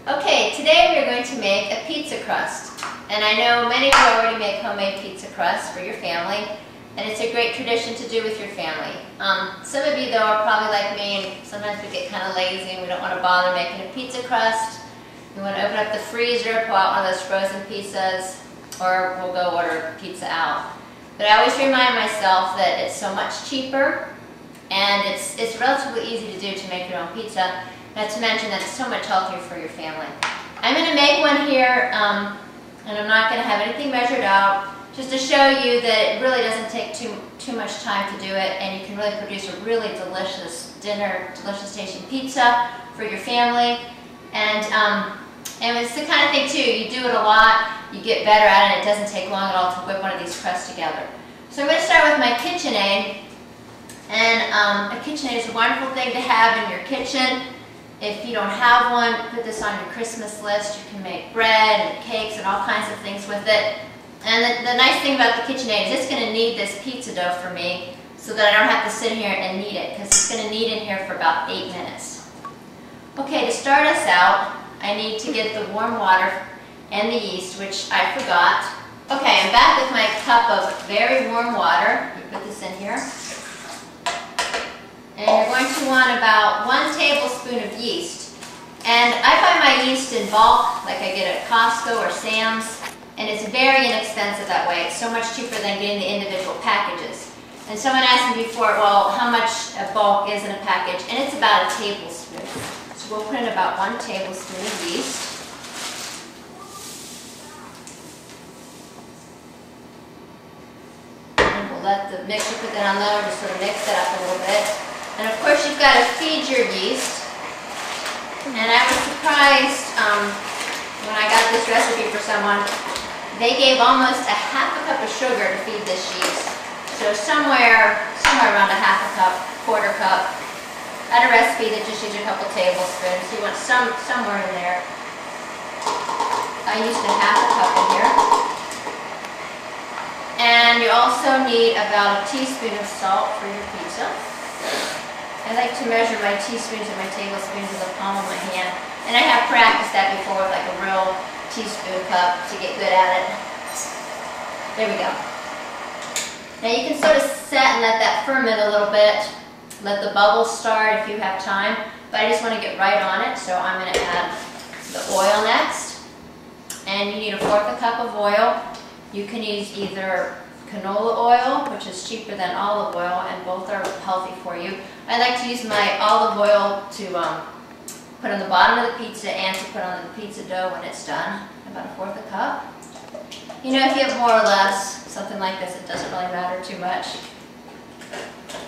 Okay, today we are going to make a pizza crust. And I know many of you already make homemade pizza crust for your family, and it's a great tradition to do with your family. Some of you though are probably like me, and sometimes we get kind of lazy and we don't want to bother making a pizza crust. We want to open up the freezer, pull out one of those frozen pizzas, or we'll go order pizza out. But I always remind myself that it's so much cheaper, and it's relatively easy to do to make your own pizza. Not to mention that it's so much healthier for your family. I'm going to make one here, and I'm not going to have anything measured out, just to show you that it really doesn't take too much time to do it, and you can really produce a really delicious dinner, delicious tasting pizza for your family. And it's the kind of thing too, you do it a lot, you get better at it, it doesn't take long at all to whip one of these crusts together. So I'm going to start with my KitchenAid, and a KitchenAid is a wonderful thing to have in your kitchen. If you don't have one, put this on your Christmas list. You can make bread and cakes and all kinds of things with it. And the nice thing about the KitchenAid is it's going to knead this pizza dough for me so that I don't have to sit here and knead it, because it's going to knead in here for about 8 minutes. Okay, to start us out, I need to get the warm water and the yeast, which I forgot. Okay, I'm back with my cup of very warm water. You put this in here. And you're going to want about 1 tablespoon of yeast. And I buy my yeast in bulk, like I get at Costco or Sam's, and it's very inexpensive that way. It's so much cheaper than getting the individual packages. And someone asked me before, well, how much a bulk is in a package? And it's about a tablespoon. So we'll put in about 1 tablespoon of yeast. And we'll let the mixer put that on low, just sort of mix it up a little bit. And of course you've got to feed your yeast. And I was surprised when I got this recipe for someone, they gave almost a ½ cup of sugar to feed this yeast. So somewhere around a ½ cup, ¼ cup. I had a recipe that just used a couple tablespoons. You want somewhere in there. I used a ½ cup in here. And you also need about a teaspoon of salt for your pizza. I like to measure my teaspoons and my tablespoons in the palm of my hand. And I have practiced that before with like a real teaspoon cup to get good at it. There we go. Now you can sort of set and let that ferment a little bit. Let the bubbles start if you have time. But I just want to get right on it, so I'm going to add the oil next. And you need a 1/4 cup of oil. You can use either canola oil, which is cheaper than olive oil, and both are healthy for you. I like to use my olive oil to put on the bottom of the pizza and to put on the pizza dough when it's done. About a 1/4 cup. You know, if you have more or less, something like this, it doesn't really matter too much.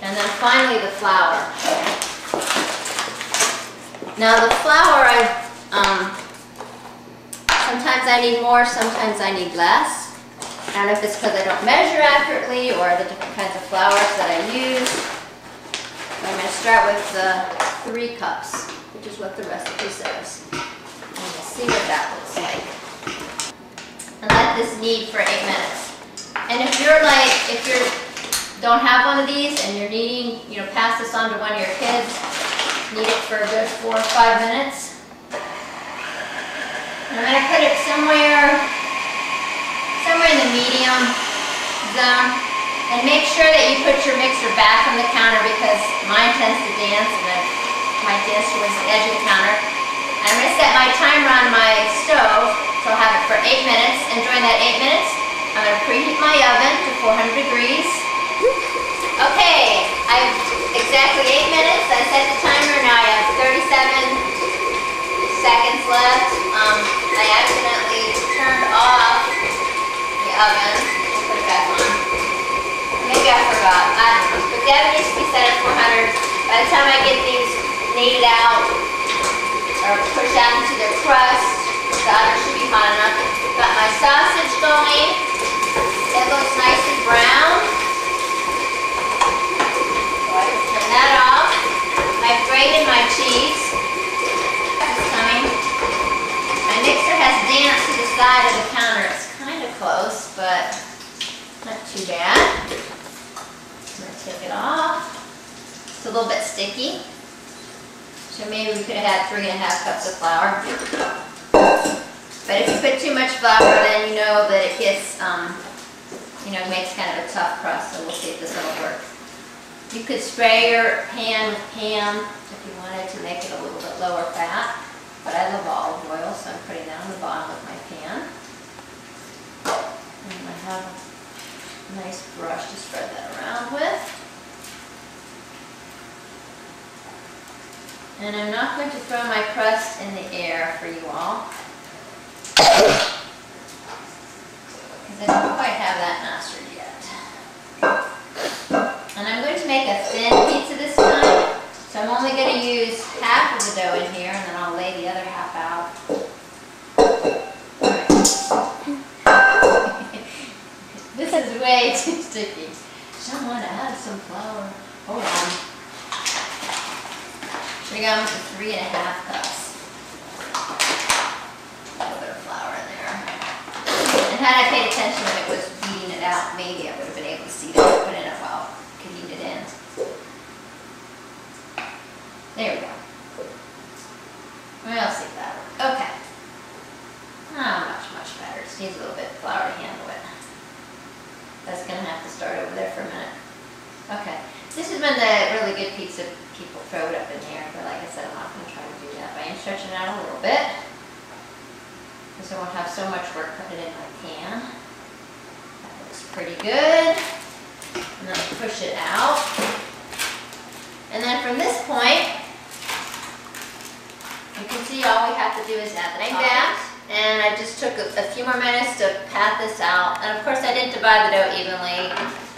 And then finally the flour. Now the flour, sometimes I need more, sometimes I need less. I don't know if it's because I don't measure accurately or the different kinds of flours that I use. So I'm going to start with the 3 cups, which is what the recipe says. And we'll see what that looks like. And let this knead for 8 minutes. And if you don't have one of these and you're kneading, pass this on to one of your kids, knead it for a good 4 or 5 minutes. And I'm going to put it somewhere in the medium zone, and make sure that you put your mixer back on the counter, because mine tends to dance and then might dance towards the edge of the counter. And I'm going to set my timer on my stove, so I'll have it for 8 minutes, and during that 8 minutes I'm going to preheat my oven to 400 degrees. Okay, I have exactly 8 minutes. I set the timer, now I have 37 seconds left. I accidentally turned off oven. Put it back on. Maybe I forgot. I don't know. But the oven needs to be set at 400. By the time I get these kneaded out or pushed out into their crust, the oven should be hot enough. Got my sausage going. It looks nice and brown. So I can turn that off. I've grated my cheese. It's coming. My mixer has danced to the side of the counter. It's kind of close, but not too bad. I'm going to take it off. It's a little bit sticky. So maybe we could have had 3½ cups of flour. But if you put too much flour, then you know that it gets, makes kind of a tough crust, so we'll see if this will work. You could spray your pan with ham if you wanted to make it a little bit lower fat, but I love olive oil, so I'm putting that on the bottom of my pan. And I have a nice brush to spread that around with. And I'm not going to throw my crust in the air for you all, because I don't quite have that mastered yet. And I'm going to make a thin pizza this time, so I'm only going to use half of the dough in here, and then I'll lay the other half out. This is way too sticky. I want to add some flour. Hold on. Should have gone with 3½ cups. A little bit of flour in there. And had I paid attention when it was beating it out, maybe I would have been able to see that I put in it while I could eat it in. There we go. We'll see if that works. Okay. Not much better. It just needs a little bit of flour to handle it. That's going to have to start over there for a minute. Okay. This is when the really good pizza people throw it up in the air, but like I said, I'm not going to try to do that. But I am stretching it out a little bit, because I won't have so much work putting it in my pan. That looks pretty good. And then push it out. And then from this point, you can see all we have to do is add the toppings. And I just took a few more minutes to pat this out. And of course I didn't divide the dough evenly.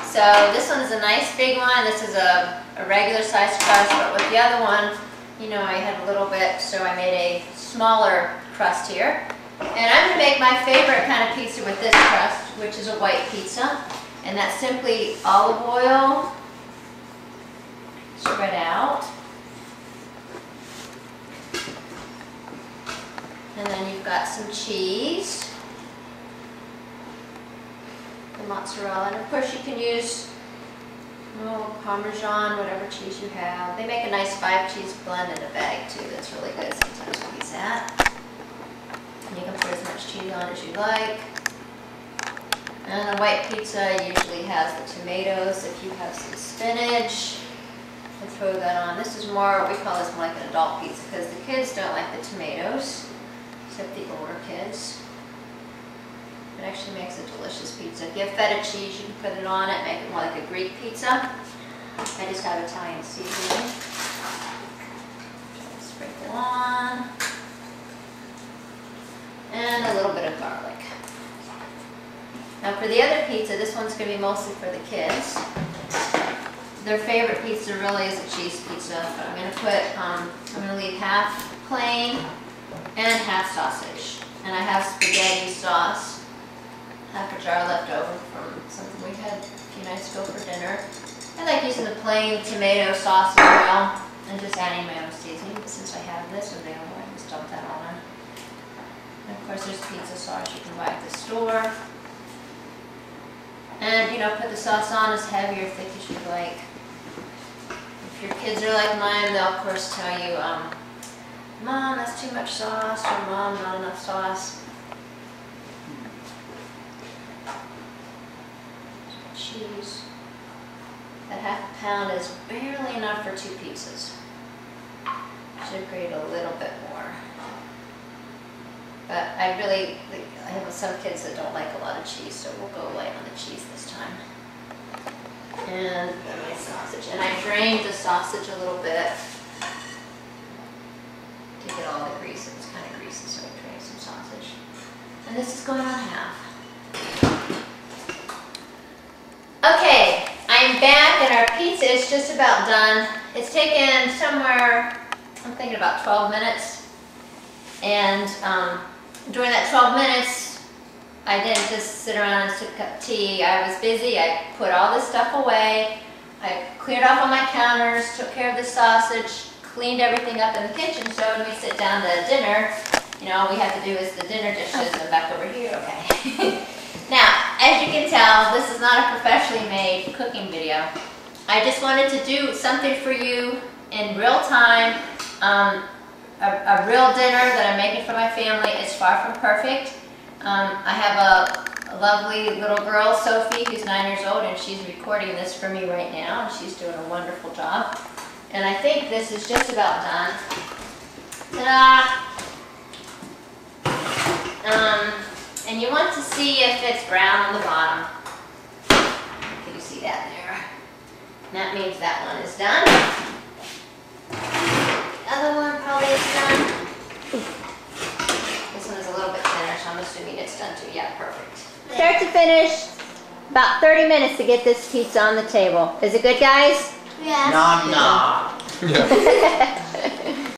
So this one is a nice big one. This is a regular sized crust, but with the other one, I had a little bit, so I made a smaller crust here. And I'm going to make my favorite kind of pizza with this crust, which is a white pizza. And that's simply olive oil spread out. And then you've got some cheese, the mozzarella, and of course you can use Parmesan, whatever cheese you have. They make a nice 5-cheese blend in a bag too. That's really good. Sometimes we use that. And you can put as much cheese on as you like. And a white pizza usually has the tomatoes. If you have some spinach, you can throw that on. This is more, we call this more like an adult pizza, because the kids don't like the tomatoes. Except the older kids. It actually makes a delicious pizza. If you have feta cheese, you can put it on it, make it more like a Greek pizza. I just have Italian seasoning. Sprinkle on. And a little bit of garlic. Now for the other pizza, this one's going to be mostly for the kids. Their favorite pizza really is a cheese pizza, but I'm going to put, I'm going to leave half plain and half sausage. And I have spaghetti sauce, half a jar left over from something we had a few nights ago for dinner. I like using the plain tomato sauce as well, and just adding my own seasoning. But since I have this available, I just dump that on. And of course there's pizza sauce you can buy at the store. And put the sauce on as heavy or thick as you'd like. If your kids are like mine, they'll of course tell you, Mom, that's too much sauce, or Mom, not enough sauce. Cheese. That ½ pound is barely enough for 2 pizzas. Should grate a little bit more. But I have some kids that don't like a lot of cheese, so we'll go light on the cheese this time. And then my sausage. And I drained the sausage a little bit to get all the grease. It was kind of greasy, so I drained some sausage. And this is going on half. Okay, I'm back and our pizza is just about done. It's taken somewhere, I'm thinking about 12 minutes. And during that 12 minutes, I didn't just sit around and sip a cup of tea. I was busy. I put all this stuff away. I cleared off all my counters, took care of the sausage, cleaned everything up in the kitchen, so when we sit down to dinner, all we have to do is the dinner dishes and back over here, okay. Now, as you can tell, this is not a professionally made cooking video. I just wanted to do something for you in real time. a real dinner that I'm making for my family. It's far from perfect. I have a lovely little girl, Sophie, who's 9 years old, and she's recording this for me right now, and she's doing a wonderful job. And I think this is just about done. Ta-da! And you want to see if it's brown on the bottom. Can you see that there? And that means that one is done. The other one probably is done. This one is a little bit thinner, so I'm assuming it's done too. Yeah, perfect. Start to finish, about 30 minutes to get this pizza on the table. Is it good, guys? Yes. Nom nom. Yeah.